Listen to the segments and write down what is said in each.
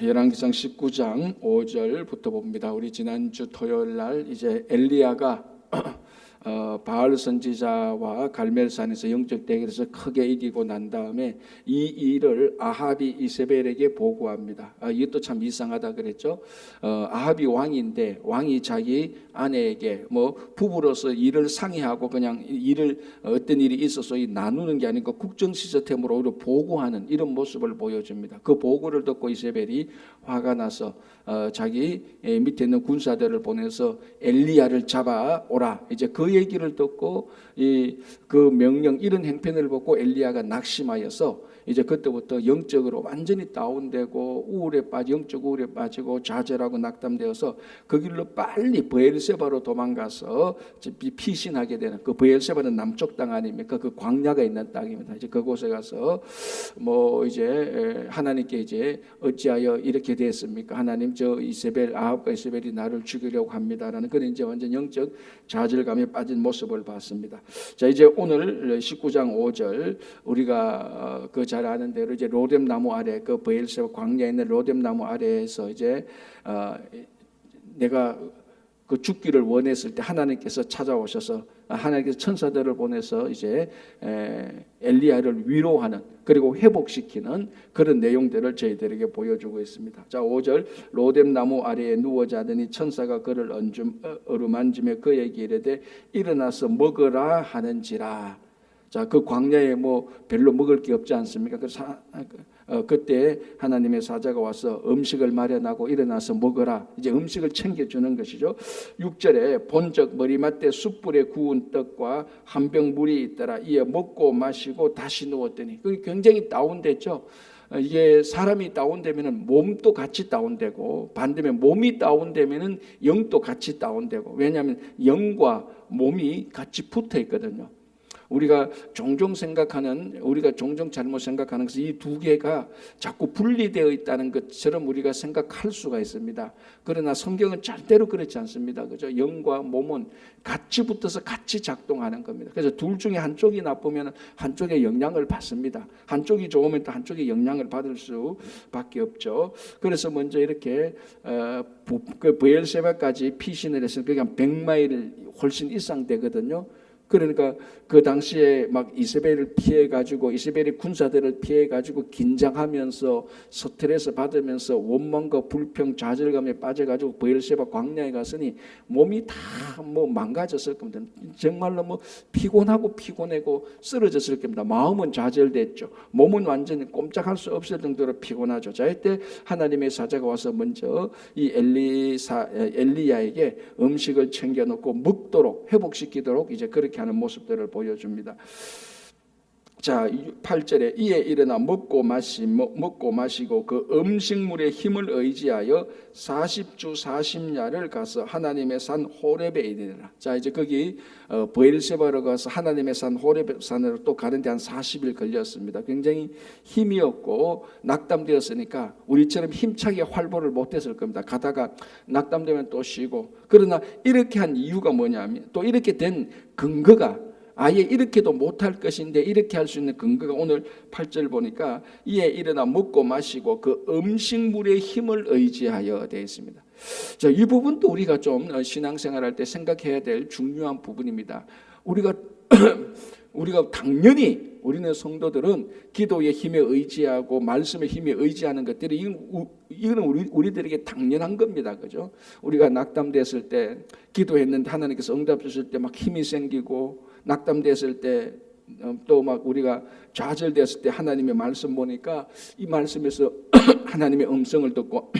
열왕기상 19장 5절부터 봅니다. 우리 지난주 토요일 날 이제 엘리야가 바알 선지자와 갈멜산에서 영적 대결에서 크게 이기고 난 다음에 이 일을 아합이 이세벨에게 보고합니다. 이것도 참 이상하다 그랬죠. 아합이 왕인데 왕이 자기 아내에게 뭐 부부로서 일을 상의하고 그냥 일을 어떤 일이 있어서 나누는 게 아니고 국정 시스템으로 오히려 보고하는 이런 모습을 보여줍니다. 그 보고를 듣고 이세벨이 화가 나서 자기 밑에 있는 군사들을 보내서 엘리야를 잡아오라. 이제 그 얘기를 듣고 그 명령 이런 행편을 보고 엘리야가 낙심하여서 이제 그때부터 영적으로 완전히 다운되고 영적 우울에 빠지고 좌절하고 낙담되어서 그 길로 빨리 브엘세바로 도망가서 피신하게 되는, 그 브엘세바는 남쪽 땅 아닙니까? 그 광야가 있는 땅입니다. 이제 그곳에 가서 뭐 이제 하나님께 이제 어찌하여 이렇게 됐습니까? 하나님, 저 아합과 이세벨이 나를 죽이려고 합니다라는 그런 이제 완전 영적 좌절감에 빠진 모습을 봤습니다. 자, 이제 오늘 19장 5절 우리가 그 잘 아는 대로 이제 로뎀 나무 아래, 그 브엘세바 광야에 있는 로뎀 나무 아래에서 이제 내가 그 죽기를 원했을 때 하나님께서 찾아오셔서 하나님께서 천사들을 보내서 이제 엘리야를 위로하는, 그리고 회복시키는 그런 내용들을 저희들에게 보여주고 있습니다. 자, 5절 로뎀 나무 아래에 누워 자더니 천사가 그를 어루만지며 그에게 이르되 일어나서 먹으라 하는지라. 자, 그 광야에 뭐 별로 먹을 게 없지 않습니까? 그때 하나님의 사자가 와서 음식을 마련하고 일어나서 먹어라. 이제 음식을 챙겨주는 것이죠. 6절에 본적 머리맡에 숯불에 구운 떡과 한 병 물이 있더라. 이에 먹고 마시고 다시 누웠더니, 그게 굉장히 다운됐죠. 이게 사람이 다운되면은 몸도 같이 다운되고, 반대면 몸이 다운되면은 영도 같이 다운되고, 왜냐하면 영과 몸이 같이 붙어 있거든요. 우리가 종종 잘못 생각하는 것은 이 두 개가 자꾸 분리되어 있다는 것처럼 우리가 생각할 수가 있습니다. 그러나 성경은 절대로 그렇지 않습니다. 그죠? 영과 몸은 같이 붙어서 같이 작동하는 겁니다. 그래서 둘 중에 한쪽이 나쁘면 한쪽에 영향을 받습니다. 한쪽이 좋으면 또 한쪽에 영향을 받을 수밖에 없죠. 그래서 먼저 이렇게 그 브엘세바까지 피신을 했으니까 그게 한 100마일 훨씬 이상 되거든요. 그러니까 그 당시에 막 이세벨을 피해가지고, 이세벨의 군사들을 피해가지고 긴장하면서 스트레스 받으면서 원망과 불평 좌절감에 빠져가지고 브엘세바 광야에 갔으니 몸이 다 뭐 망가졌을 겁니다. 정말로 뭐 피곤하고 쓰러졌을 겁니다. 마음은 좌절됐죠. 몸은 완전히 꼼짝할 수 없을 정도로 피곤하죠. 자, 이때 하나님의 사자가 와서 먼저 이 엘리야에게 음식을 챙겨놓고 먹도록, 회복시키도록 이제 그렇게 하는 모습들을 보여줍니다. 자, 8절에 이에 일어나 먹고 마시고 그 음식물의 힘을 의지하여 40주 40야를 가서 하나님의 산 호렙에 이르니라. 자, 이제 거기 브엘세바로 가서 하나님의 산 호렙 산으로 또 가는데 한 40일 걸렸습니다. 굉장히 힘이 없고 낙담되었으니까 우리처럼 힘차게 활보를 못했을 겁니다. 가다가 낙담되면 또 쉬고. 그러나 이렇게 한 이유가 뭐냐면, 또 이렇게 된 근거가, 아예 이렇게도 못할 것인데 이렇게 할 수 있는 근거가 오늘 8절 보니까 이에 일어나 먹고 마시고 그 음식물의 힘을 의지하여 되어 있습니다. 자, 이 부분도 우리가 좀 신앙생활할 때 생각해야 될 중요한 부분입니다. 우리가 당연히 우리는 성도들은 기도의 힘에 의지하고 말씀의 힘에 의지하는 것들이 이거는 우리들에게 당연한 겁니다. 그죠? 우리가 낙담됐을 때 기도했는데 하나님께서 응답 주실 때 막 힘이 생기고, 낙담됐을 때 또 막 우리가 좌절됐을 때 하나님의 말씀 보니까 이 말씀에서 하나님의 음성을 듣고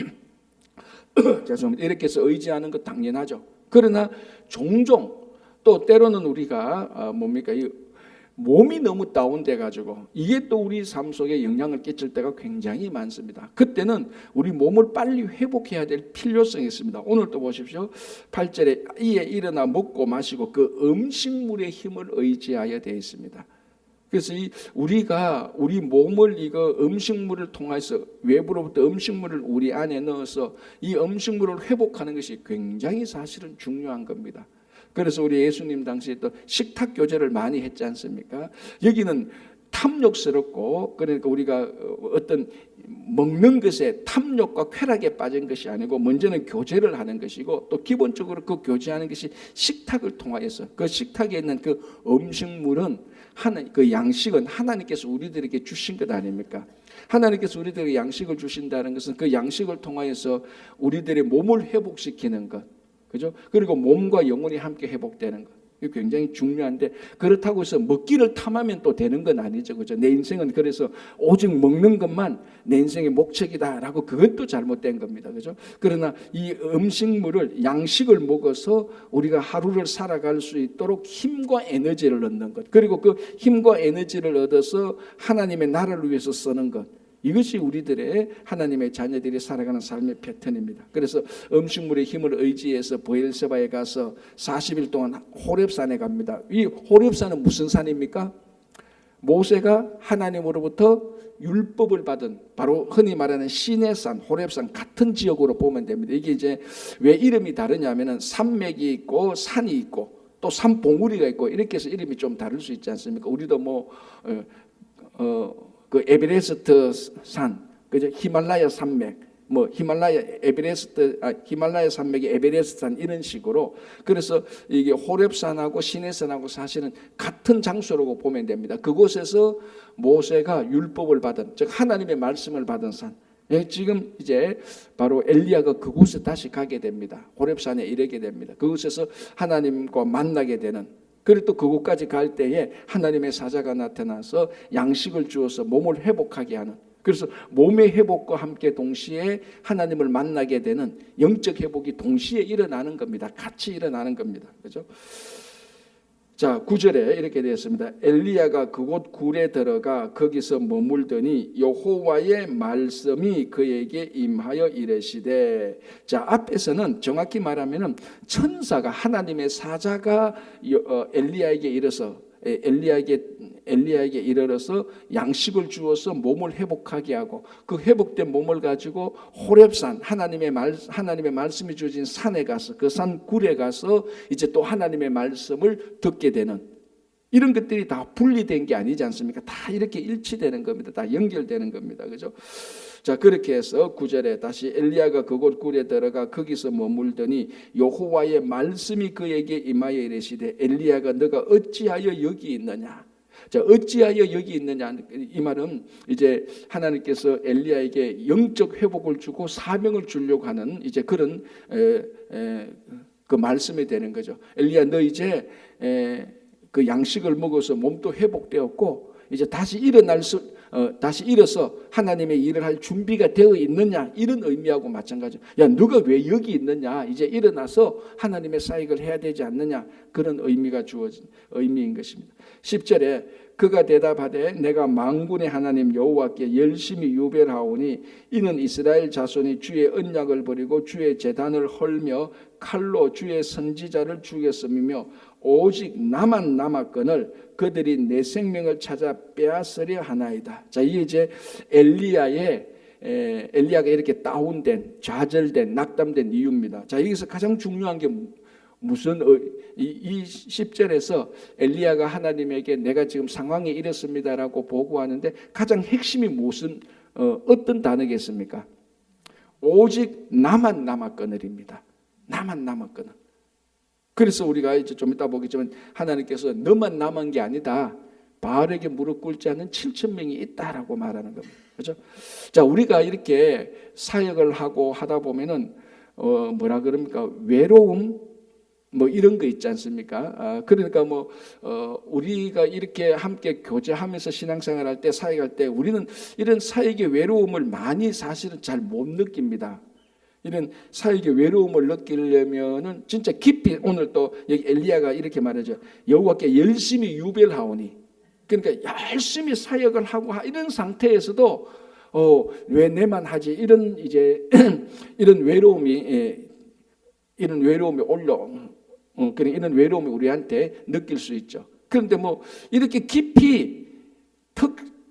죄송합니다. 이렇게 해서 의지하는 것 당연하죠. 그러나 종종 또 때로는 우리가 이 몸이 너무 다운돼 가지고 이게 또 우리 삶 속에 영향을 끼칠 때가 굉장히 많습니다. 그때는 우리 몸을 빨리 회복해야 될 필요성이 있습니다. 오늘 또 보십시오. 8절에 이에 일어나 먹고 마시고 그 음식물의 힘을 의지하여 되어 있습니다. 그래서 우리가 우리 몸을 이거 음식물을 통해서 외부로부터 음식물을 우리 안에 넣어서 이 음식물을 회복하는 것이 굉장히 사실은 중요한 겁니다. 그래서 우리 예수님 당시에 또 식탁 교제를 많이 했지 않습니까? 여기는 다 탐욕스럽고, 그러니까 우리가 어떤 먹는 것에 탐욕과 쾌락에 빠진 것이 아니고 먼저는 교제를 하는 것이고, 또 기본적으로 그 교제하는 것이 식탁을 통하여서 그 식탁에 있는 그 음식물은 그 양식은 하나님께서 우리들에게 주신 것 아닙니까? 하나님께서 우리들에게 양식을 주신다는 것은 그 양식을 통하여서 우리들의 몸을 회복시키는 것, 그죠? 그리고 몸과 영혼이 함께 회복되는 것. 이게 굉장히 중요한데, 그렇다고 해서 먹기를 탐하면 또 되는 건 아니죠, 그죠? 내 인생은 그래서 오직 먹는 것만 내 인생의 목적이다라고, 그것도 잘못된 겁니다, 그죠? 그러나 이 음식물을, 양식을 먹어서 우리가 하루를 살아갈 수 있도록 힘과 에너지를 얻는 것, 그리고 그 힘과 에너지를 얻어서 하나님의 나라를 위해서 쓰는 것, 이것이 우리들의, 하나님의 자녀들이 살아가는 삶의 패턴입니다. 그래서 음식물의 힘을 의지해서 브엘세바에 가서 40일 동안 호렙산에 갑니다. 이 호렙산은 무슨 산입니까? 모세가 하나님으로부터 율법을 받은, 바로 흔히 말하는 시내산, 호렙산 같은 지역으로 보면 됩니다. 이게 이제 왜 이름이 다르냐면은 산맥이 있고 산이 있고 또 산봉우리가 있고 이렇게 해서 이름이 좀 다를 수 있지 않습니까? 우리도 그 에베레스트 산, 그죠? 히말라야 산맥, 뭐 히말라야 산맥이 에베레스트 산, 이런 식으로. 그래서 이게 호렙산하고 시내산하고 사실은 같은 장소라고 보면 됩니다. 그곳에서 모세가 율법을 받은, 즉 하나님의 말씀을 받은 산. 지금 이제 바로 엘리야가 그곳에 다시 가게 됩니다. 호렙산에 이르게 됩니다. 그곳에서 하나님과 만나게 되는. 그리고 또 그곳까지 갈 때에 하나님의 사자가 나타나서 양식을 주어서 몸을 회복하게 하는, 그래서 몸의 회복과 함께 동시에 하나님을 만나게 되는 영적 회복이 동시에 일어나는 겁니다. 같이 일어나는 겁니다. 그렇죠? 자, 9절에 이렇게 되어 있습니다. 엘리야가 그곳 굴에 들어가 거기서 머물더니 여호와의 말씀이 그에게 임하여 이르시되. 자, 앞에서는 정확히 말하면은 천사가, 하나님의 사자가 엘리야에게 이르러서 양식을 주어서 몸을 회복하게 하고, 그 회복된 몸을 가지고 호렙산, 하나님의 말씀이 주어진 산에 가서, 그 산 굴에 가서 이제 또 하나님의 말씀을 듣게 되는, 이런 것들이 다 분리된 게 아니지 않습니까? 다 이렇게 일치되는 겁니다. 다 연결되는 겁니다. 그죠? 자, 그렇게 해서 9절에 다시 엘리야가 그곳 굴에 들어가 거기서 머물더니 여호와의 말씀이 그에게 임하여 이르시되 엘리야가 너가 어찌하여 여기 있느냐? 자, 어찌하여 여기 있느냐? 이 말은 이제 하나님께서 엘리야에게 영적 회복을 주고 사명을 주려고 하는 이제 그런 그 말씀이 되는 거죠. 엘리야, 너 이제 그 양식을 먹어서 몸도 회복되었고 이제 다시 일어서 하나님의 일을 할 준비가 되어 있느냐, 이런 의미하고 마찬가지. 야, 누가 왜 여기 있느냐? 이제 일어나서 하나님의 사역을 해야 되지 않느냐? 그런 의미가 주어진 의미인 것입니다. 10절에 그가 대답하되 내가 만군의 하나님 여호와께 열심히 유별하오니 이는 이스라엘 자손이 주의 언약을 버리고 주의 제단을 헐며 칼로 주의 선지자를 죽였음이며 오직 나만 남았거늘 그들이 내 생명을 찾아 빼앗으려 하나이다. 자, 이게 이제 엘리야가 이렇게 다운된, 좌절된, 낙담된 이유입니다. 자, 여기서 가장 중요한 게 무슨 이 10절에서 엘리야가 하나님에게 내가 지금 상황이 이렇습니다라고 보고하는데 가장 핵심이 무슨 어떤 단어겠습니까? 오직 나만 남았거늘입니다. 나만 남았거늘. 그래서 우리가 이제 좀 이따 보겠지만 하나님께서 너만 남은 게 아니다. 바알에게 무릎 꿇지 않는 7,000명이 있다라고 말하는 겁니다. 그렇죠? 자, 우리가 이렇게 사역을 하고 하다 보면은 뭐라 그럽니까? 외로움 뭐 이런 거 있지 않습니까? 그러니까 우리가 이렇게 함께 교제하면서 신앙생활 할 때, 사역할 때 우리는 이런 사역의 외로움을 많이 사실은 잘 못 느낍니다. 이런 사역의 외로움을 느끼려면은 진짜 깊이, 오늘 또 여기 엘리야가 이렇게 말하죠. 여호와께 열심히 유별하오니, 그러니까 열심히 사역을 하고 이런 상태에서도 왜 내만 하지, 이런 이제 이런 외로움이 이런 외로움이 우리한테 느낄 수 있죠. 그런데 이렇게 깊이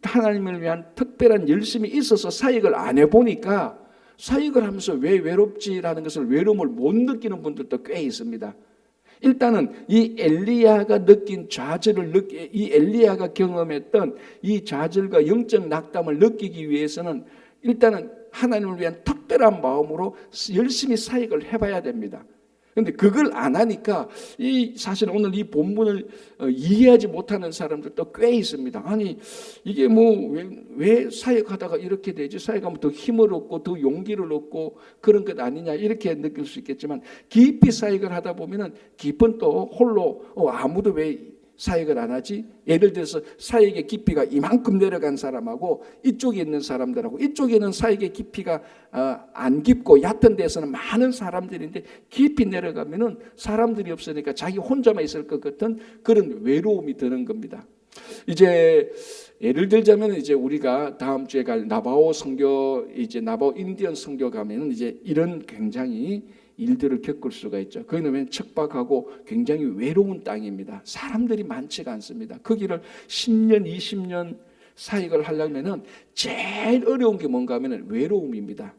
하나님을 위한 특별한 열심이 있어서 사역을 안 해보니까 사역을 하면서 왜 외롭지라는 것을, 외로움을 못 느끼는 분들도 꽤 있습니다. 일단은 이 엘리야가 느낀 좌절을 이 엘리야가 경험했던 이 좌절과 영적 낙담을 느끼기 위해서는 일단은 하나님을 위한 특별한 마음으로 열심히 사역을 해봐야 됩니다. 그런데 그걸 안 하니까 사실 오늘 이 본문을 이해하지 못하는 사람들도 꽤 있습니다. 아니 이게 뭐 왜 사역하다가 이렇게 되지? 사역하면 더 힘을 얻고 더 용기를 얻고 그런 것 아니냐 이렇게 느낄 수 있겠지만, 깊이 사역을 하다 보면은 깊은 또 홀로 아무도 왜 사역을 안 하지? 예를 들어서 사역의 깊이가 이만큼 내려간 사람하고 이쪽에 있는 사람들하고, 이쪽에 있는 사역의 깊이가 안 깊고 얕은 데서는 많은 사람들인데 깊이 내려가면은 사람들이 없으니까 자기 혼자만 있을 것 같은 그런 외로움이 드는 겁니다. 이제 예를 들자면 이제 우리가 다음 주에 갈 나바오 선교, 이제 나바오 인디언 선교 가면은 이제 이런 굉장히 일들을 겪을 수가 있죠. 거기는 척박하고 굉장히 외로운 땅입니다. 사람들이 많지가 않습니다. 거기를 10년, 20년 사역을 하려면은 제일 어려운 게 뭔가 하면은 외로움입니다.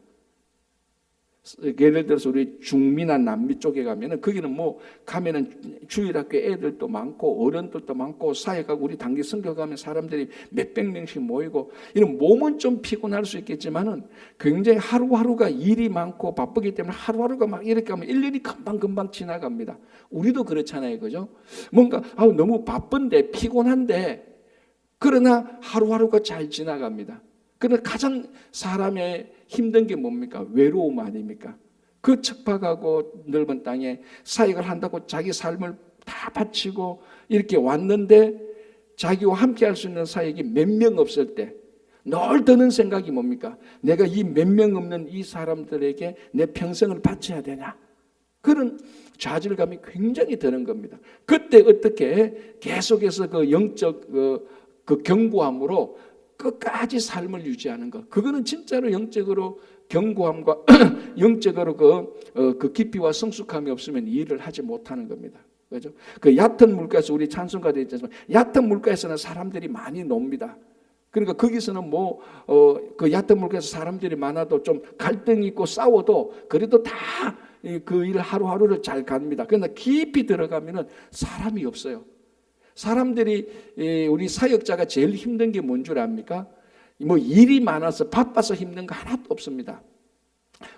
예를 들어서 우리 중미나 남미 쪽에 가면은 거기는 뭐 가면은 주일학교 애들도 많고 어른들도 많고 사역하고 우리 단기 선교 가면 사람들이 몇백 명씩 모이고, 이런 몸은 좀 피곤할 수 있겠지만은 굉장히 하루하루가 일이 많고 바쁘기 때문에 하루하루가 막 이렇게 하면 1년이 금방금방 지나갑니다. 우리도 그렇잖아요, 그죠? 뭔가 너무 바쁜데 피곤한데 그러나 하루하루가 잘 지나갑니다. 그러나 가장 사람의 힘든 게 뭡니까? 외로움 아닙니까? 그 척박하고 넓은 땅에 사역을 한다고 자기 삶을 다 바치고 이렇게 왔는데 자기와 함께 할 수 있는 사역이 몇 명 없을 때 늘 드는 생각이 뭡니까? 내가 이 몇 명 없는 이 사람들에게 내 평생을 바쳐야 되냐? 그런 좌절감이 굉장히 드는 겁니다. 그때 어떻게 계속해서 그 영적 그 견고함으로 끝까지 삶을 유지하는 것, 그거는 진짜로 영적으로 견고함과 영적으로 그 깊이와 성숙함이 없으면 일을 하지 못하는 겁니다. 그죠? 그 얕은 물가에서 우리 찬송가도 있지만 얕은 물가에서는 사람들이 많이 놉니다. 그러니까 거기서는 그 얕은 물가에서 사람들이 많아도 좀 갈등이 있고 싸워도 그래도 다 그 일 하루하루를 잘 갑니다. 그러나 깊이 들어가면은 사람이 없어요. 사람들이 우리 사역자가 제일 힘든 게 뭔 줄 압니까? 뭐 일이 많아서 바빠서 힘든 거 하나도 없습니다.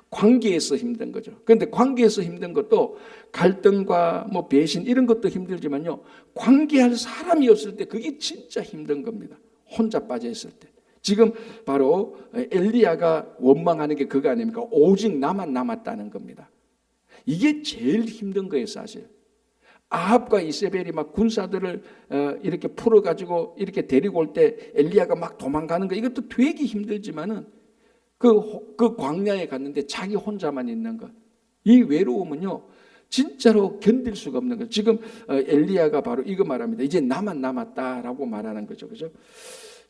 관계에서 힘든 거죠. 그런데 관계에서 힘든 것도 갈등과 뭐 배신 이런 것도 힘들지만요, 관계할 사람이 없을 때 그게 진짜 힘든 겁니다. 혼자 빠져 있을 때. 지금 바로 엘리야가 원망하는 게 그거 아닙니까? 오직 나만 남았다는 겁니다. 이게 제일 힘든 거예요, 사실. 아합과 이세벨이 막 군사들을 이렇게 풀어가지고 이렇게 데리고 올 때 엘리야가 막 도망가는 거, 이것도 되게 힘들지만은 그 광야에 갔는데 자기 혼자만 있는 것, 이 외로움은요 진짜로 견딜 수가 없는 거예요. 지금 엘리야가 바로 이거 말합니다. 이제 나만 남았다라고 말하는 거죠, 그죠?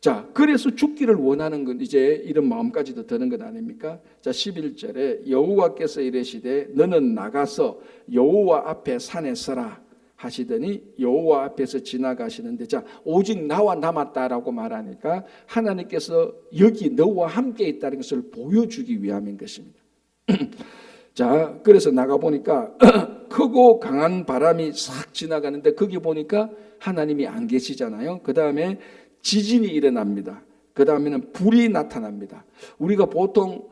자, 그래서 죽기를 원하는 건 이제 이런 마음까지도 드는 것 아닙니까? 자, 11절에 여호와께서 이르시되 너는 나가서 여호와 앞에 산에 서라 하시더니 여호와 앞에서 지나가시는데, 자, 오직 나와 남았다라고 말하니까 하나님께서 여기 너와 함께 있다는 것을 보여주기 위함인 것입니다. 자, 그래서 나가보니까 크고 강한 바람이 싹 지나가는데 거기 보니까 하나님이 안 계시잖아요. 그 다음에 지진이 일어납니다. 그 다음에는 불이 나타납니다. 우리가 보통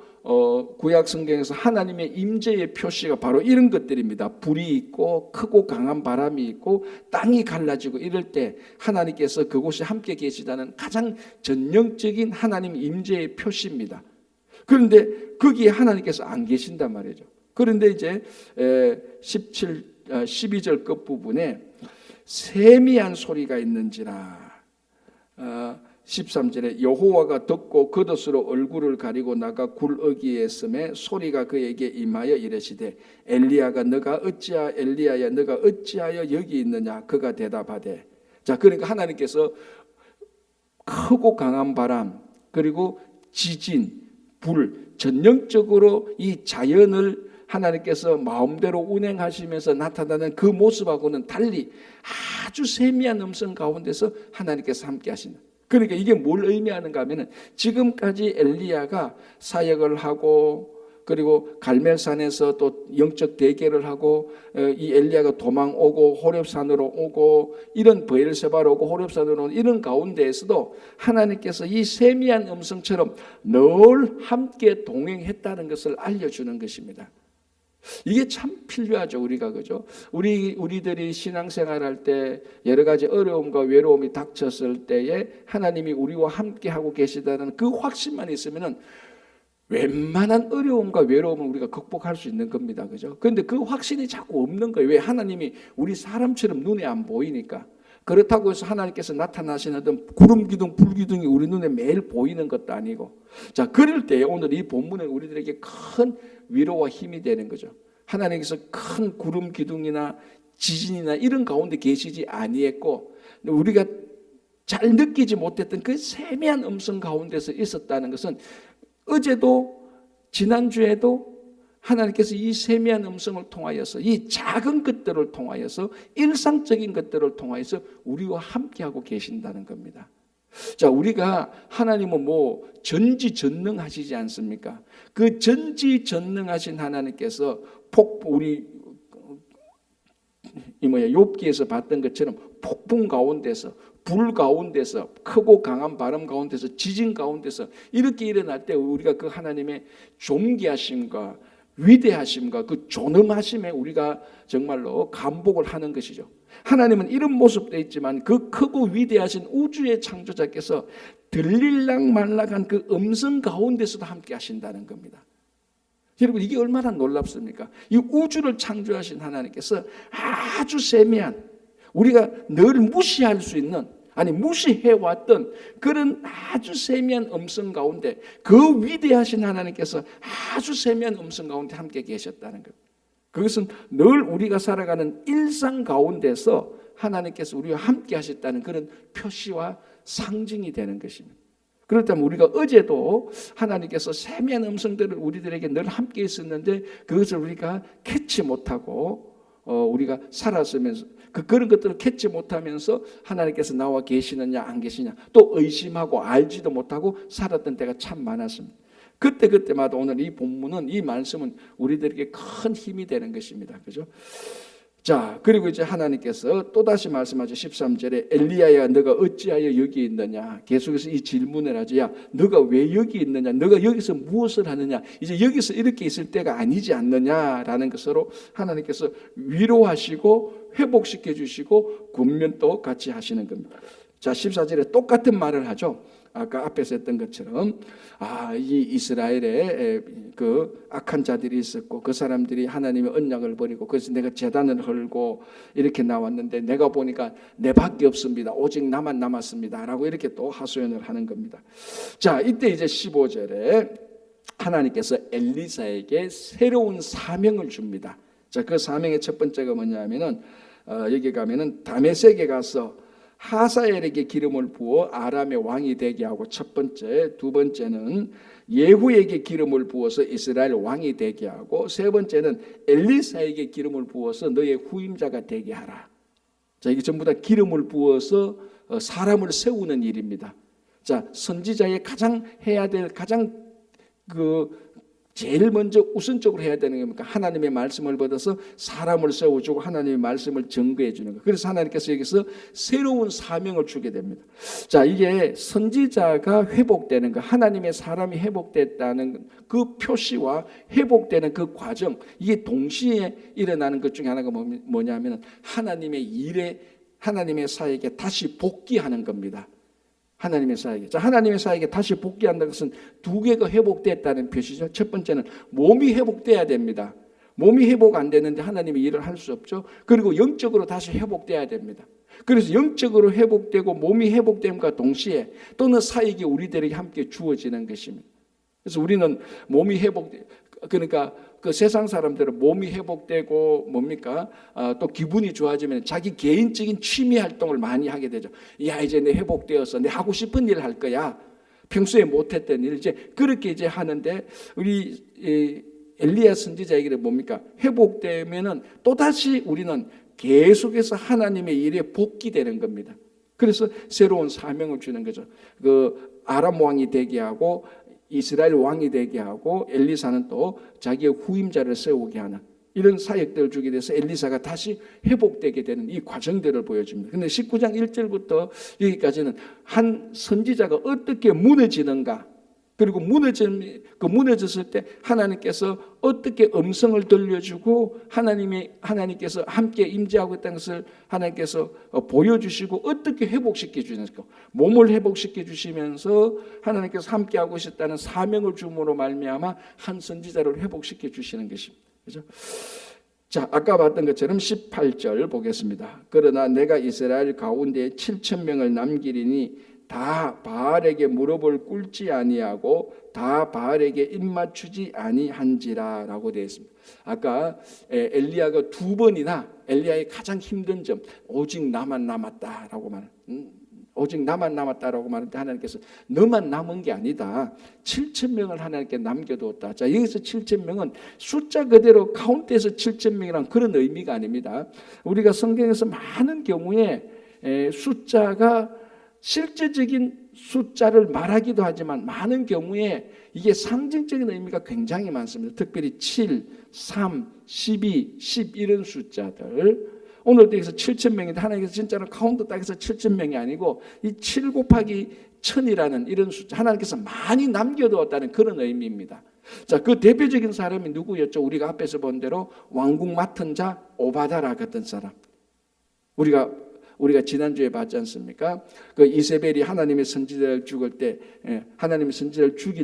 구약 성경에서 하나님의 임재의 표시가 바로 이런 것들입니다. 불이 있고 크고 강한 바람이 있고 땅이 갈라지고 이럴 때 하나님께서 그곳에 함께 계시다는 가장 전형적인 하나님 임재의 표시입니다. 그런데 거기에 하나님께서 안 계신단 말이죠. 그런데 이제 12절 끝부분에 세미한 소리가 있는지라, 13절에 여호와가 듣고 겉옷으로 얼굴을 가리고 나가 굴어기에 섬에 소리가 그에게 임하여 이르시되 엘리야가 너가 어찌하여 여기 있느냐? 그가 대답하되, 자, 그러니까 하나님께서 크고 강한 바람 그리고 지진, 불, 전형적으로 이 자연을 하나님께서 마음대로 운행하시면서 나타나는 그 모습하고는 달리 아주 세미한 음성 가운데서 하나님께서 함께 하시는, 그러니까 이게 뭘 의미하는가 하면은 지금까지 엘리야가 사역을 하고 그리고 갈멜산에서 또 영적 대결을 하고 이 엘리야가 도망오고 호렙산으로 오고 이런 브엘세바로 오고 호렙산으로 오는 이런 가운데에서도 하나님께서 이 세미한 음성처럼 늘 함께 동행했다는 것을 알려주는 것입니다. 이게 참 필요하죠. 우리가 그죠? 우리들이 신앙생활할 때 여러 가지 어려움과 외로움이 닥쳤을 때에 하나님이 우리와 함께 하고 계시다는 그 확신만 있으면은 웬만한 어려움과 외로움을 우리가 극복할 수 있는 겁니다. 그죠? 그런데 그 확신이 자꾸 없는 거예요. 왜? 하나님이 우리 사람처럼 눈에 안 보이니까. 그렇다고 해서 하나님께서 나타나시는 어떤 구름 기둥, 불 기둥이 우리 눈에 매일 보이는 것도 아니고. 자, 그럴 때 오늘 이 본문은 우리들에게 큰 위로와 힘이 되는 거죠. 하나님께서 큰 구름 기둥이나 지진이나 이런 가운데 계시지 아니했고 우리가 잘 느끼지 못했던 그 세미한 음성 가운데서 있었다는 것은 어제도 지난주에도 하나님께서 이 세미한 음성을 통하여서 이 작은 것들을 통하여서 일상적인 것들을 통하여서 우리와 함께하고 계신다는 겁니다. 자, 우리가 하나님은 뭐 전지전능하시지 않습니까? 그 전지전능하신 하나님께서 욥기에서 봤던 것처럼 폭풍 가운데서 불 가운데서 크고 강한 바람 가운데서 지진 가운데서 이렇게 일어날 때 우리가 그 하나님의 존귀하심과 위대하심과 그 존엄하심에 우리가 정말로 감복을 하는 것이죠. 하나님은 이런 모습도 있지만 그 크고 위대하신 우주의 창조자께서 들릴락 말락한 그 음성 가운데서도 함께 하신다는 겁니다. 여러분, 이게 얼마나 놀랍습니까? 이 우주를 창조하신 하나님께서 아주 세미한, 우리가 늘 무시할 수 있는, 아니 무시해왔던 그런 아주 세미한 음성 가운데 그 위대하신 하나님께서 아주 세미한 음성 가운데 함께 계셨다는 것. 그것은 늘 우리가 살아가는 일상 가운데서 하나님께서 우리와 함께 하셨다는 그런 표시와 상징이 되는 것입니다. 그렇다면 우리가 어제도 하나님께서 세미한 음성들을 우리들에게 늘 함께 있었는데 그것을 우리가 캐치 못하고 우리가 살았으면서 그런 것들을 캐치 못하면서 하나님께서 나와 계시느냐 안 계시냐 또 의심하고 알지도 못하고 살았던 때가 참 많았습니다. 그때마다 오늘 이 본문은, 이 말씀은 우리들에게 큰 힘이 되는 것입니다. 그죠? 자, 그리고 이제 하나님께서 또다시 말씀하죠. 13절에 엘리야야 너가 어찌하여 여기 있느냐. 계속해서 이 질문을 하죠. 야, 너가 왜 여기 있느냐. 너가 여기서 무엇을 하느냐. 이제 여기서 이렇게 있을 때가 아니지 않느냐라는 것으로 하나님께서 위로하시고 회복시켜 주시고 군면도 같이 하시는 겁니다. 자, 14절에 똑같은 말을 하죠. 아까 앞에서 했던 것처럼 이 이스라엘에 그 악한 자들이 있었고 그 사람들이 하나님의 언약을 버리고 그래서 내가 제단을 헐고 이렇게 나왔는데 내가 보니까 내밖에 없습니다. 오직 나만 남았습니다. 라고 이렇게 또 하소연을 하는 겁니다. 자, 이때 이제 15절에 하나님께서 엘리사에게 새로운 사명을 줍니다. 자, 그 사명의 첫 번째가 뭐냐면은 여기 가면은 다메섹에 가서 하사엘에게 기름을 부어 아람의 왕이 되게 하고 첫 번째, 두 번째는 예후에게 기름을 부어서 이스라엘 왕이 되게 하고 세 번째는 엘리사에게 기름을 부어서 너의 후임자가 되게 하라. 자, 이게 전부 다 기름을 부어서 사람을 세우는 일입니다. 자, 선지자의 가장 해야 될 제일 먼저 우선적으로 해야 되는 게 뭡니까? 하나님의 말씀을 받아서 사람을 세워주고 하나님의 말씀을 증거해 주는 거. 그래서 하나님께서 여기서 새로운 사명을 주게 됩니다. 자, 이게 선지자가 회복되는 거, 하나님의 사람이 회복됐다는 그 표시와 회복되는 그 과정, 이게 동시에 일어나는 것 중에 하나가 뭐냐면 하나님의 일에, 하나님의 사역에 다시 복귀하는 겁니다. 하나님의 사역에. 자, 하나님의 사역에 다시 복귀한다는 것은 두 개가 회복됐다는 표시죠. 첫 번째는 몸이 회복돼야 됩니다. 몸이 회복 안 되는데 하나님의 일을 할 수 없죠. 그리고 영적으로 다시 회복돼야 됩니다. 그래서 영적으로 회복되고 몸이 회복됨과 동시에 또는 사역이 우리들에게 함께 주어지는 것입니다. 그래서 우리는 몸이 그러니까 그 세상 사람들은 몸이 회복되고 뭡니까? 또 기분이 좋아지면 자기 개인적인 취미 활동을 많이 하게 되죠. 야, 이제 내 회복되어서 내 하고 싶은 일을 할 거야. 평소에 못했던 일 이제 그렇게 이제 하는데 우리 엘리야 선지자에게는 뭡니까? 회복되면은 또 다시 우리는 계속해서 하나님의 일에 복귀되는 겁니다. 그래서 새로운 사명을 주는 거죠. 그 아람 왕이 되게 하고 이스라엘 왕이 되게 하고 엘리사는 또 자기의 후임자를 세우게 하는 이런 사역들을 주게 돼서 엘리사가 다시 회복되게 되는 이 과정들을 보여줍니다. 그런데 19장 1절부터 여기까지는 한 선지자가 어떻게 무너지는가, 그리고 무너졌을 때 하나님께서 어떻게 음성을 들려주고 하나님께서 함께 임재하고 있다는 것을 하나님께서 보여주시고 어떻게 회복시켜 주시는가, 몸을 회복시켜 주시면서 하나님께서 함께하고 있다는 사명을 주므로 말미암아 한 선지자를 회복시켜 주시는 것입니다. 그렇죠? 자, 아까 봤던 것처럼 18절 보겠습니다. 그러나 내가 이스라엘 가운데 7,000명을 남기리니 다 바알에게 무릎을 꿇지 아니하고 다 바알에게 입맞추지 아니한지라 라고 되어 있습니다. 아까 엘리야가 두 번이나 엘리야의 가장 힘든 점, 오직 나만 남았다라고 오직 나만 남았다라고 말하는데 하나님께서 너만 남은 게 아니다. 7,000명을 하나님께 남겨두었다. 자, 여기서 7,000명은 숫자 그대로 카운트해서 7,000명이란 그런 의미가 아닙니다. 우리가 성경에서 많은 경우에 숫자가 실제적인 숫자를 말하기도 하지만 많은 경우에 이게 상징적인 의미가 굉장히 많습니다. 특별히 7, 3, 12, 10 이런 숫자들. 오늘도 여기서 7,000명인데 하나님께서 진짜로 카운트 딱 해서 7,000명이 아니고 이 7 곱하기 1000이라는 이런 숫자, 하나님께서 많이 남겨두었다는 그런 의미입니다. 자, 그 대표적인 사람이 누구였죠? 우리가 앞에서 본 대로 왕궁 맡은 자 오바다라 같은 사람. 우리가 지난주에 봤지 않습니까? 그 이세벨이 하나님의 선지자를 죽일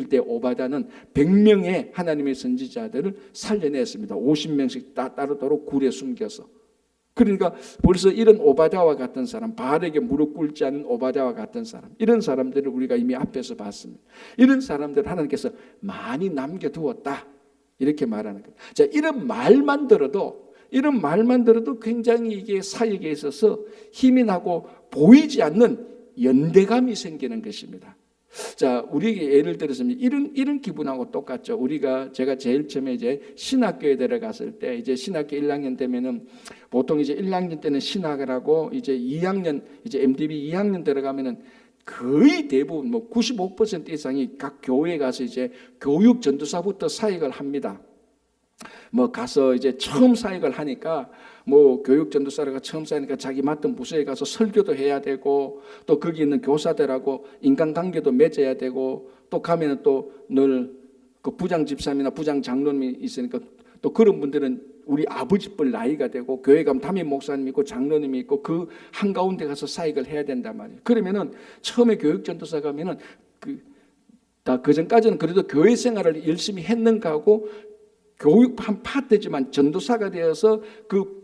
때 오바다는 100명의 하나님의 선지자들을 살려냈습니다. 50명씩 따로따로 굴에 숨겨서. 그러니까 벌써 이런 오바다와 같은 사람, 바알에게 무릎 꿇지 않은 오바다와 같은 사람, 이런 사람들을 우리가 이미 앞에서 봤습니다. 이런 사람들을 하나님께서 많이 남겨두었다 이렇게 말하는 거예요. 자, 이런 말만 들어도 굉장히 이게 사역에 있어서 힘이 나고 보이지 않는 연대감이 생기는 것입니다. 자, 우리에게 예를 들어서 이런 기분하고 똑같죠. 제가 제일 처음에 이제 신학교에 들어갔을 때, 이제 신학교 1학년 되면은 보통 이제 1학년 때는 신학을 하고 이제 2학년, 이제 MDB 2학년 들어가면은 거의 대부분 95% 이상이 각 교회에 가서 이제 교육 전도사부터 사역을 합니다. 가서 이제 처음 사역을 하니까 교육 전도사가 처음 사역하니까 자기 맡은 부서에 가서 설교도 해야 되고 또 거기 있는 교사들하고 인간관계도 맺어야 되고 또 가면은 또 늘 그 부장 집사님이나 부장 장로님이 있으니까 또 그런 분들은 우리 아버지뻘 나이가 되고 교회 가면 담임 목사님이 있고 장로님이 있고 그 한가운데 가서 사역을 해야 된단 말이에요. 그러면은 처음에 교육 전도사 가면은 그 전까지는 그래도 교회 생활을 열심히 했는가 하고 교육한 파트지만 전도사가 되어서 그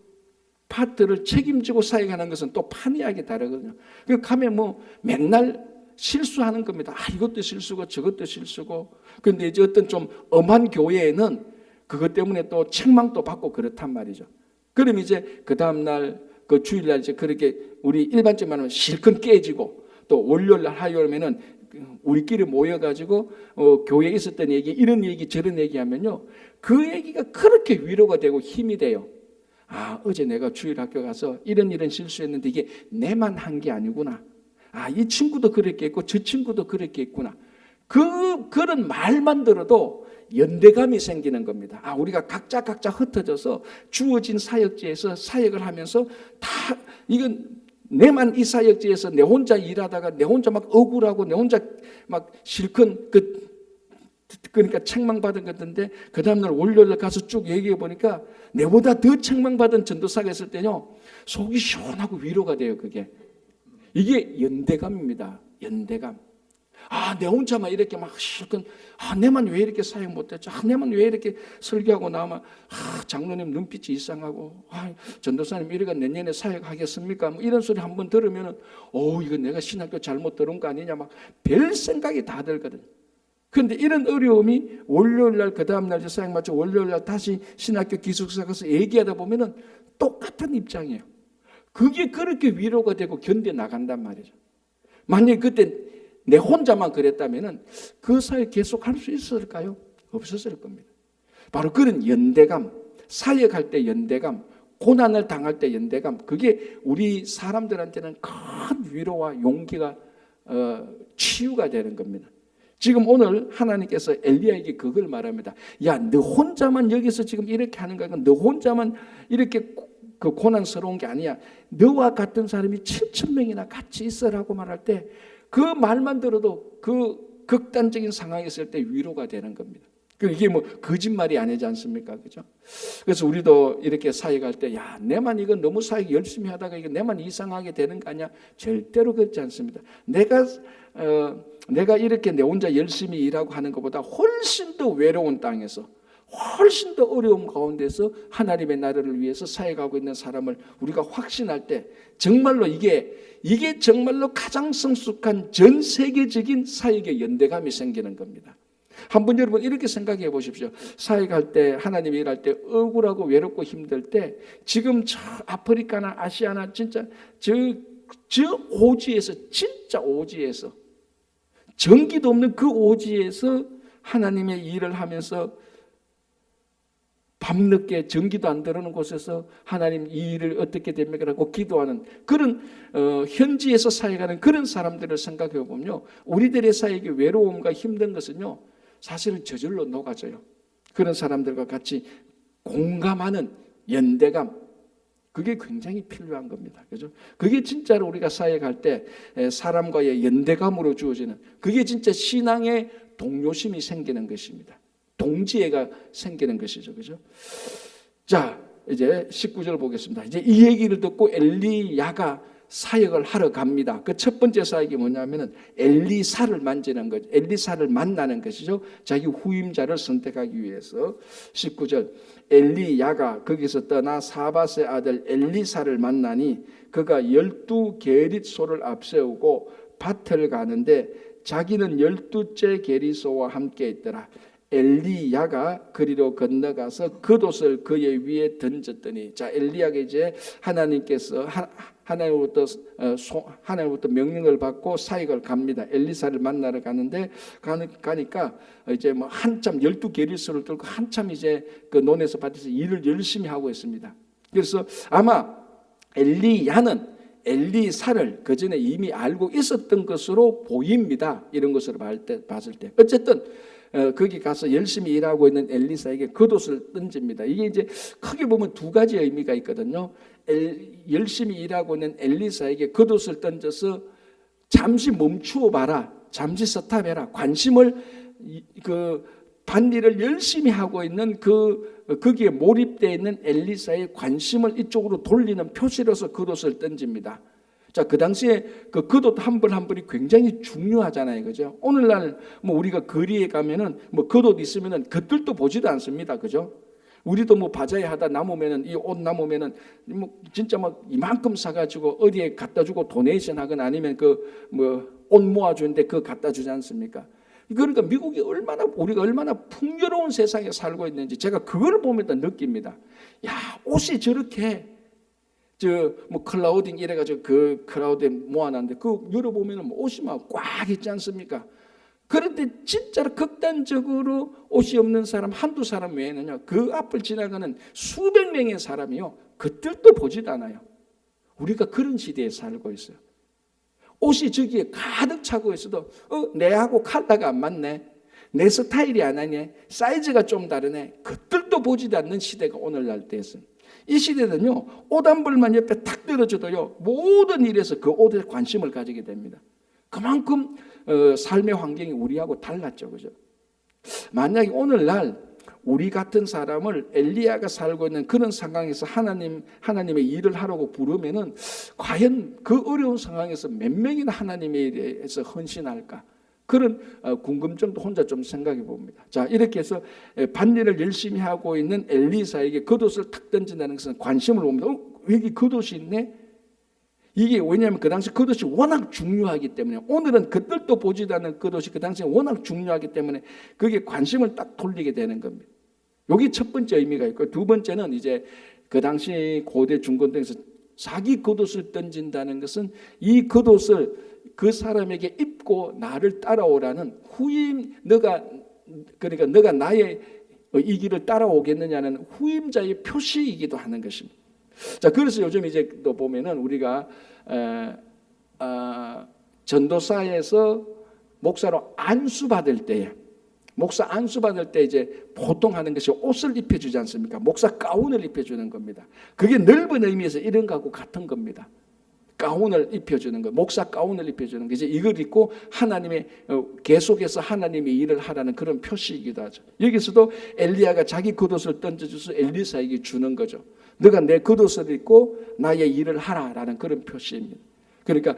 파트를 책임지고 사역하는 것은 또 판이하게 다르거든요. 그 가면 맨날 실수하는 겁니다. 이것도 실수고 저것도 실수고. 그런데 이제 어떤 좀 엄한 교회에는 그것 때문에 또 책망도 받고 그렇단 말이죠. 그럼 이제 그 다음날 그 주일날 이제 그렇게 우리 일반적으로 말하면 실컷 깨지고 또 월요일날 화요일면은 우리끼리 모여가지고 교회에 있었던 얘기, 이런 얘기 저런 얘기하면요, 그 얘기가 그렇게 위로가 되고 힘이 돼요. 어제 내가 주일 학교 가서 이런 실수했는데 이게 내만 한 게 아니구나. 이 친구도 그렇게 했고 저 친구도 그렇게 했구나. 그런 말만 들어도 연대감이 생기는 겁니다. 우리가 각자 흩어져서 주어진 사역지에서 사역을 하면서 다 이건 내만 이 사역지에서 내 혼자 일하다가 내 혼자 막 억울하고 내 혼자 막 실컷 그러니까 책망받은 건데 그 다음날 월요일 가서 쭉 얘기해 보니까 내보다 더 책망받은 전도사가 있을 때요, 속이 시원하고 위로가 돼요. 이게 연대감입니다. 연대감. 내 혼자만 이렇게 막 실컷 내만 왜 이렇게 사역 못했죠? 내만 왜 이렇게 설교하고 나면 장로님 눈빛이 이상하고 전도사님 이래가 내년에 사역하겠습니까? 이런 소리 한번 들으면은 이거 내가 신학교 잘못 들은 거 아니냐 막 별 생각이 다 들거든요. 그런데 이런 어려움이 월요일날 그 다음날 사역 마쳐 월요일날 다시 신학교 기숙사 가서 얘기하다 보면은 똑같은 입장이에요. 그게 그렇게 위로가 되고 견뎌 나간단 말이죠. 만약에 그때 내 혼자만 그랬다면은 그 사역 계속 할 수 있었을까요? 없었을 겁니다. 바로 그런 연대감, 사역할 때 연대감, 고난을 당할 때 연대감, 그게 우리 사람들한테는 큰 위로와 용기가 치유가 되는 겁니다. 지금 오늘 하나님께서 엘리야에게 그걸 말합니다. 야, 너 혼자만 여기서 지금 이렇게 하는 거야. 너 혼자만 이렇게 그 고난스러운 게 아니야. 너와 같은 사람이 7,000명이나 같이 있어라고 말할 때 그 말만 들어도 그 극단적인 상황에 있을 때 위로가 되는 겁니다. 이게 뭐 거짓말이 아니지 않습니까? 그죠? 그래서 우리도 이렇게 사역할 때, 야, 내만 이거 너무 사역 열심히 하다가 이거 내만 이상하게 되는 거 아니야? 절대로 그렇지 않습니다. 내가 이렇게 내 혼자 열심히 일하고 하는 것보다 훨씬 더 외로운 땅에서, 훨씬 더 어려움 가운데서 하나님의 나라를 위해서 사역하고 있는 사람을 우리가 확신할 때, 정말로 이게 정말로 가장 성숙한 전 세계적인 사역의 연대감이 생기는 겁니다. 한번 여러분 이렇게 생각해 보십시오. 사역할 때, 하나님이 일할 때 억울하고 외롭고 힘들 때, 지금 저 아프리카나 아시아나 진짜 저 오지에서, 진짜 오지에서, 전기도 없는 그 오지에서 하나님의 일을 하면서 밤늦게 전기도 안 들어오는 곳에서 하나님 이 일을 어떻게 됩니까? 라고 기도하는 그런 현지에서 사역하는 그런 사람들을 생각해 보면요, 우리들의 사역의 외로움과 힘든 것은요, 사실은 저절로 녹아져요. 그런 사람들과 같이 공감하는 연대감, 그게 굉장히 필요한 겁니다. 그죠? 그게 진짜로 우리가 사역할 때 사람과의 연대감으로 주어지는, 그게 진짜 신앙의 동료심이 생기는 것입니다. 동지애가 생기는 것이죠. 그죠? 자, 이제 19절 보겠습니다. 이제 이 얘기를 듣고 엘리야가 사역을 하러 갑니다. 그 첫 번째 사역이 뭐냐면은 엘리사를 만지는 거죠. 엘리사를 만나는 것이죠. 자기 후임자를 선택하기 위해서. 19절, 엘리야가 거기서 떠나 사밧의 아들 엘리사를 만나니 그가 12계릿소를 앞세우고 밭을 가는데 자기는 12째 계릿소와 함께 있더라. 엘리야가 그리로 건너가서 겉옷을 그의 위에 던졌더니, 자, 엘리야가 이제 하나님께서 하나님으로부터 명령을 받고 사역을 갑니다. 엘리사를 만나러 가는데 가니까 이제 뭐 한참 12계릿소를 들고 한참 이제 그 논에서 밭에서 일을 열심히 하고 있습니다. 그래서 아마 엘리야는 엘리사를 그 전에 이미 알고 있었던 것으로 보입니다. 이런 것을 봤을 때 어쨌든 거기 가서 열심히 일하고 있는 엘리사에게 겉옷을 던집니다. 이게 이제 크게 보면 두 가지 의미가 있거든요. 열심히 일하고 있는 엘리사에게 겉옷을 던져서 잠시 멈추어 봐라, 잠시 스탑해라, 관심을 그 밭일을 열심히 하고 있는 거기에 몰입되어 있는 엘리사의 관심을 이쪽으로 돌리는 표시로서 겉옷을 던집니다. 자, 그 당시에 그 겉옷 한 벌 한 벌이 굉장히 중요하잖아요. 그죠? 오늘날 뭐 우리가 거리에 가면은 뭐 겉옷 있으면은 겉들도 보지도 않습니다. 그죠? 우리도 뭐 바자회 하다 남으면은, 이 옷 남으면은 뭐 진짜 막 이만큼 사가지고 어디에 갖다 주고 도네이션 하거나 아니면 그 뭐 옷 모아주는데 그거 갖다 주지 않습니까? 그러니까 미국이 우리가 얼마나 풍요로운 세상에 살고 있는지 제가 그걸 보면서 느낍니다. 야, 옷이 저렇게 뭐 클라우딩 이래가지고 그 클라우드에 모아놨는데 그 열어보면 뭐 옷이 막 꽉 있지 않습니까? 그런데 진짜로 극단적으로 옷이 없는 사람 한두 사람 외에는요, 그 앞을 지나가는 수백 명의 사람이요, 그들도 보지도 않아요. 우리가 그런 시대에 살고 있어요. 옷이 저기에 가득 차고 있어도 내하고 컬러가 안 맞네, 내 스타일이 안 하네, 사이즈가 좀 다르네, 그들도 보지도 않는 시대가 오늘날 됐습니다. 이 시대는요, 옷 한 벌만 옆에 탁 떨어져도요, 모든 일에서 그 옷에 관심을 가지게 됩니다. 그만큼 삶의 환경이 우리하고 달랐죠. 그죠? 만약에 오늘날 우리 같은 사람을 엘리야가 살고 있는 그런 상황에서 하나님의 일을 하라고 부르면은 과연 그 어려운 상황에서 몇 명이나 하나님의 일에서 헌신할까? 그런 궁금증도 혼자 좀 생각해 봅니다. 자, 이렇게 해서 밭일을 열심히 하고 있는 엘리사에게 겉옷을 탁 던진다는 것은 관심을 봅니다. 여기 겉옷이 있네? 이게 왜냐하면 그 당시 겉옷이 워낙 중요하기 때문에, 오늘은 그들도 보지도 않는 겉옷이 그 당시에 워낙 중요하기 때문에 그게 관심을 딱 돌리게 되는 겁니다. 여기 첫 번째 의미가 있고, 두 번째는 이제 그 당시 고대 중건 등에서 자기 겉옷을 던진다는 것은 이 겉옷을 그 사람에게 입고 나를 따라오라는 그러니까 너가 나의 이 길을 따라오겠느냐는 후임자의 표시이기도 하는 것입니다. 자, 그래서 요즘 이제 또 보면은 우리가 전도사에서 목사로 안수받을 때에, 목사 안수받을 때 이제 보통 하는 것이 옷을 입혀주지 않습니까? 목사 가운을 입혀주는 겁니다. 그게 넓은 의미에서 이런 거하고 같은 겁니다. 가운을 입혀주는 거, 목사 가운을 입혀주는 거. 이제 이걸 입고 하나님의 계속해서 하나님의 일을 하라는 그런 표시이기도 하죠. 여기서도 엘리야가 자기 겉옷을 던져줘서 엘리사에게 주는 거죠. 너가 내 겉옷을 입고 나의 일을 하라라는 그런 표시입니다. 그러니까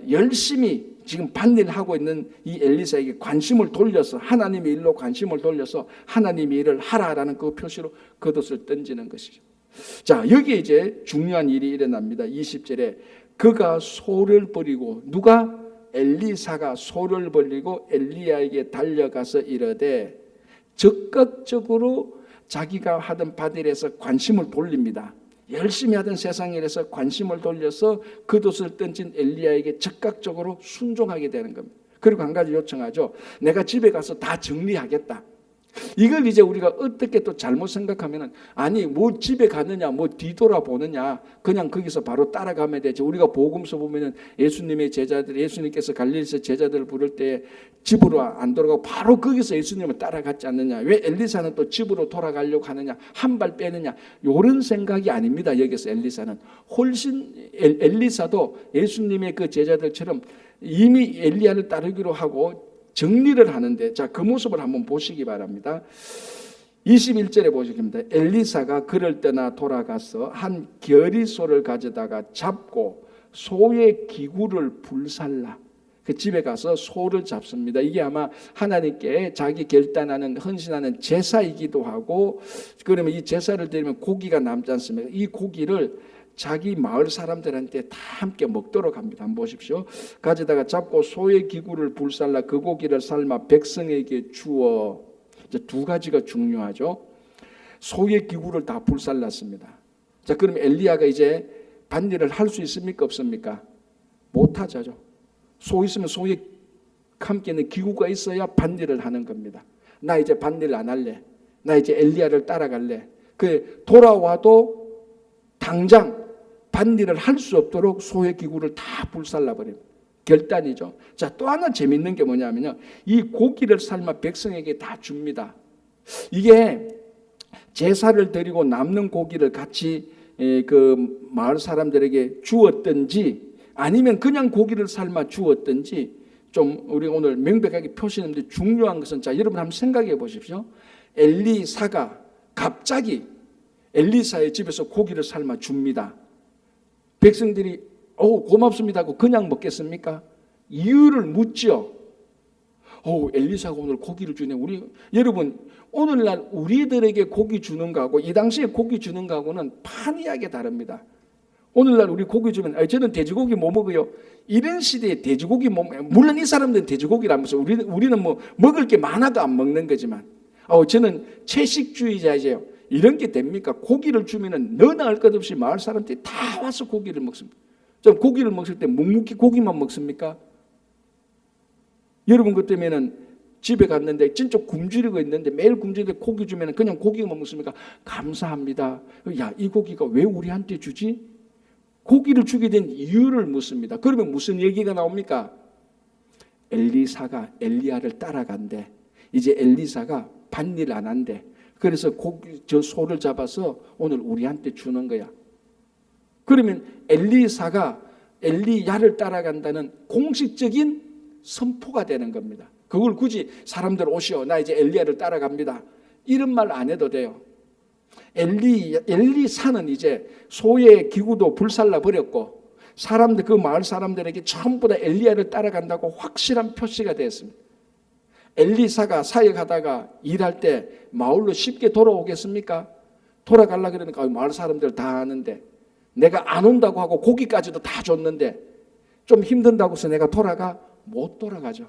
열심히 지금 밭일하고 있는 이 엘리사에게 관심을 돌려서 하나님의 일로 관심을 돌려서 하나님의 일을 하라라는 그 표시로 겉옷을 던지는 것이죠. 자, 여기에 이제 중요한 일이 일어납니다. 20절에 그가 소를 버리고, 누가? 엘리사가 소를 버리고 엘리야에게 달려가서 이르되, 적극적으로 자기가 하던 밭일에서 관심을 돌립니다. 열심히 하던 세상 일에서 관심을 돌려서 겉옷을 던진 엘리야에게 적극적으로 순종하게 되는 겁니다. 그리고 한 가지 요청하죠. 내가 집에 가서 다 정리하겠다. 이걸 이제 우리가 어떻게 또 잘못 생각하면은, 아니 뭐 집에 가느냐, 뭐 뒤돌아보느냐, 그냥 거기서 바로 따라가면 되지. 우리가 복음서 보면은 예수님의 제자들, 예수님께서 갈릴리에서 제자들을 부를 때 집으로 안 돌아가고 바로 거기서 예수님을 따라갔지 않느냐, 왜 엘리사는 또 집으로 돌아가려고 하느냐, 한 발 빼느냐, 이런 생각이 아닙니다. 여기서 엘리사는 훨씬, 엘리사도 예수님의 그 제자들처럼 이미 엘리야를 따르기로 하고 정리를 하는데, 자, 그 모습을 한번 보시기 바랍니다. 21절에 보시겠습니다. 엘리사가 그를 떠나 돌아가서 한 겨리소를 가져다가 잡고 소의 기구를 불살라. 그 집에 가서 소를 잡습니다. 이게 아마 하나님께 자기 결단하는, 헌신하는 제사이기도 하고, 그러면 이 제사를 드리면 고기가 남지 않습니까? 이 고기를 자기 마을 사람들한테 다 함께 먹도록 합니다. 한번 보십시오. 가져다가 잡고 소의 기구를 불살라 그 고기를 삶아 백성에게 주어. 이제 두 가지가 중요하죠. 소의 기구를 다 불살랐습니다. 자, 그럼 엘리야가 이제 밭일을 할 수 있습니까? 없습니까? 못하죠. 소 있으면 소에 함께는 기구가 있어야 밭일을 하는 겁니다. 나 이제 밭일 안 할래. 나 이제 엘리야를 따라갈래. 그 돌아와도 당장 밭일을 할 수 없도록 소의 기구를 다 불살라버립니다. 결단이죠. 자, 또 하나 재밌는 게 뭐냐면요, 이 고기를 삶아 백성에게 다 줍니다. 이게 제사를 드리고 남는 고기를 같이 그 마을 사람들에게 주었든지 아니면 그냥 고기를 삶아 주었든지, 좀 우리가 오늘 명백하게 표시했는데 중요한 것은, 자, 여러분 한번 생각해 보십시오. 엘리사가 갑자기 엘리사의 집에서 고기를 삶아 줍니다. 백성들이 고맙습니다 하고 그냥 먹겠습니까? 이유를 묻죠. 엘리사가 오늘 고기를 주네. 여러분, 오늘날 우리들에게 고기 주는 거하고 이 당시에 고기 주는 거하고는 판이하게 다릅니다. 오늘날 우리 고기 주면, 저는 돼지고기 못 먹어요. 이런 시대에 돼지고기 못 먹어요. 물론 이 사람들은 돼지고기라면서 우리는 뭐 먹을 게 많아도 안 먹는 거지만, 저는 채식주의자이죠. 이런 게 됩니까? 고기를 주면은 너나 할 것 없이 마을 사람들이 다 와서 고기를 먹습니다. 좀 고기를 먹을 때 묵묵히 고기만 먹습니까? 여러분, 그 때문에는 집에 갔는데 진짜 굶주리고 있는데 매일 굶주리는데 고기 주면은 그냥 고기만 먹습니까? 감사합니다. 야, 이 고기가 왜 우리한테 주지? 고기를 주게 된 이유를 묻습니다. 그러면 무슨 얘기가 나옵니까? 엘리사가 엘리야를 따라간대. 이제 엘리사가 밭일 안 한대. 그래서 저 소를 잡아서 오늘 우리한테 주는 거야. 그러면 엘리사가 엘리야를 따라간다는 공식적인 선포가 되는 겁니다. 그걸 굳이 사람들 오시오, 나 이제 엘리야를 따라갑니다, 이런 말 안 해도 돼요. 엘리사는 이제 소의 기구도 불살라 버렸고, 그 마을 사람들에게 전부 다 엘리야를 따라간다고 확실한 표시가 되었습니다. 엘리사가 사역하다가 일할 때 마을로 쉽게 돌아오겠습니까? 돌아가려고 그러니까 마을 사람들 다 아는데, 내가 안 온다고 하고 고기까지도 다 줬는데 좀 힘든다고 해서 내가 못 돌아가죠.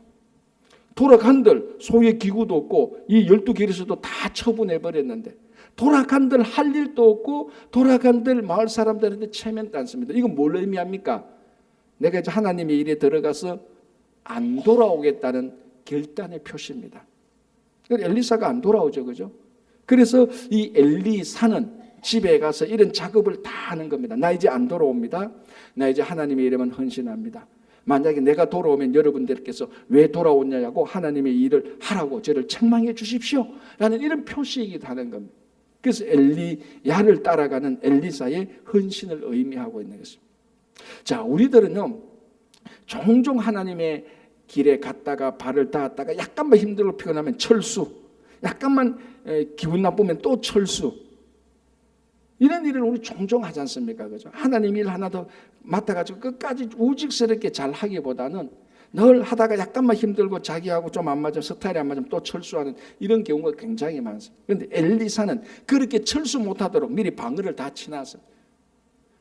돌아간들 소의 기구도 없고 이 12개리수도 다 처분해버렸는데, 돌아간들 할 일도 없고 돌아간들 마을 사람들한테 체면도 않습니다. 이건 뭘 의미합니까? 내가 이제 하나님의 일에 들어가서 안 돌아오겠다는 결단의 표시입니다. 엘리사가 안 돌아오죠, 그죠? 그래서 이 엘리사는 집에 가서 이런 작업을 다 하는 겁니다. 나 이제 안 돌아옵니다. 나 이제 하나님의 이름은 헌신합니다. 만약에 내가 돌아오면 여러분들께서 왜 돌아오냐고 하나님의 일을 하라고 저를 책망해 주십시오 라는 이런 표시이기도 하는 겁니다. 그래서 엘리야를 따라가는 엘리사의 헌신을 의미하고 있는 것입니다. 자, 우리들은요 종종 하나님의 길에 갔다가 발을 닿았다가 약간만 힘들고 피곤하면 철수, 약간만 기분 나쁘면 또 철수, 이런 일을 우리 종종 하지 않습니까? 그죠? 하나님 일 하나 더 맡아가지고 끝까지 우직스럽게 잘 하기보다는 늘 하다가 약간만 힘들고 자기하고 좀 안 맞으면, 스타일이 안 맞으면 또 철수하는 이런 경우가 굉장히 많습니다. 그런데 엘리사는 그렇게 철수 못하도록 미리 방어를 다 치놨어요.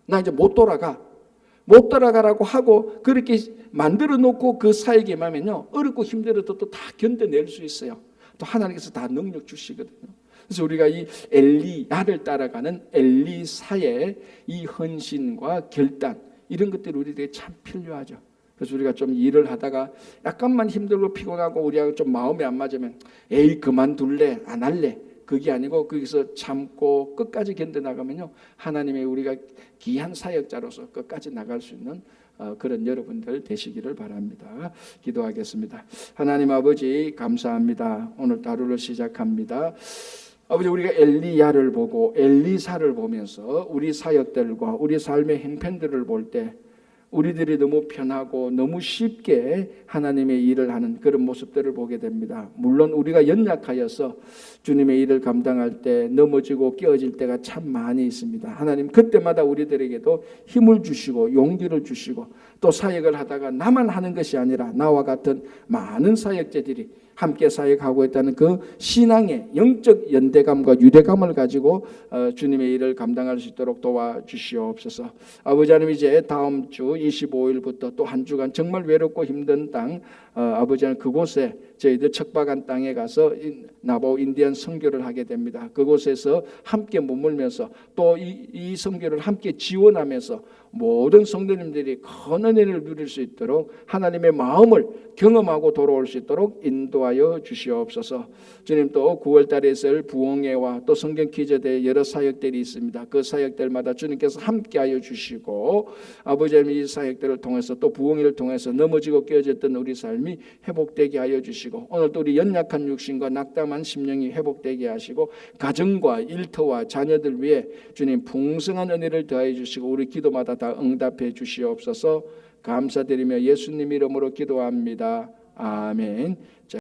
나 이제 못 돌아가라고 하고 그렇게 만들어 놓고 그 사역에 임하면요 어렵고 힘들어도 또 다 견뎌낼 수 있어요. 또 하나님께서 다 능력 주시거든요. 그래서 우리가 이 엘리야를 따라가는 엘리사의 이 헌신과 결단, 이런 것들이 우리에게 참 필요하죠. 그래서 우리가 좀 일을 하다가 약간만 힘들고 피곤하고 우리하고 좀 마음이 안 맞으면 에이 그만둘래, 안 할래, 그게 아니고 거기서 참고 끝까지 견뎌나가면요 하나님의 우리가 귀한 사역자로서 끝까지 나갈 수 있는 그런 여러분들 되시기를 바랍니다. 기도하겠습니다. 하나님 아버지 감사합니다. 오늘 하루를 시작합니다. 아버지, 우리가 엘리야를 보고 엘리사를 보면서 우리 사역들과 우리 삶의 행편들을 볼 때 우리들이 너무 편하고 너무 쉽게 하나님의 일을 하는 그런 모습들을 보게 됩니다. 물론 우리가 연약하여서 주님의 일을 감당할 때 넘어지고 깨어질 때가 참 많이 있습니다. 하나님 그때마다 우리들에게도 힘을 주시고 용기를 주시고 또 사역을 하다가 나만 하는 것이 아니라 나와 같은 많은 사역자들이 함께 사역하고 있다는 그 신앙의 영적 연대감과 유대감을 가지고 주님의 일을 감당할 수 있도록 도와주시옵소서. 아버지 하나님, 이제 다음 주 25일부터 또 한 주간 정말 외롭고 힘든 땅, 아버지 하나님 그곳에 저희들 척박한 땅에 가서 나보 인디안 선교를 하게 됩니다. 그곳에서 함께 머물면서 또 이 선교를 함께 지원하면서 모든 성도님들이 큰 은혜를 누릴 수 있도록 하나님의 마음을 경험하고 돌아올 수 있도록 인도하여 주시옵소서. 주님, 또 9월 달에 있을 부흥회와 또 성경 퀴즈대회 여러 사역들이 있습니다. 그 사역들마다 주님께서 함께하여 주시고 아버지 하나님 이 사역들을 통해서 또 부흥회를 통해서 넘어지고 깨어졌던 우리 삶이 회복되게 하여 주시고 오늘도 우리 연약한 육신과 낙담한 심령이 회복되게 하시고 가정과 일터와 자녀들 위해 주님 풍성한 은혜를 더하여 주시고 우리 기도마다 다 응답해 주시옵소서. 감사드리며 예수님 이름으로 기도합니다. 아멘.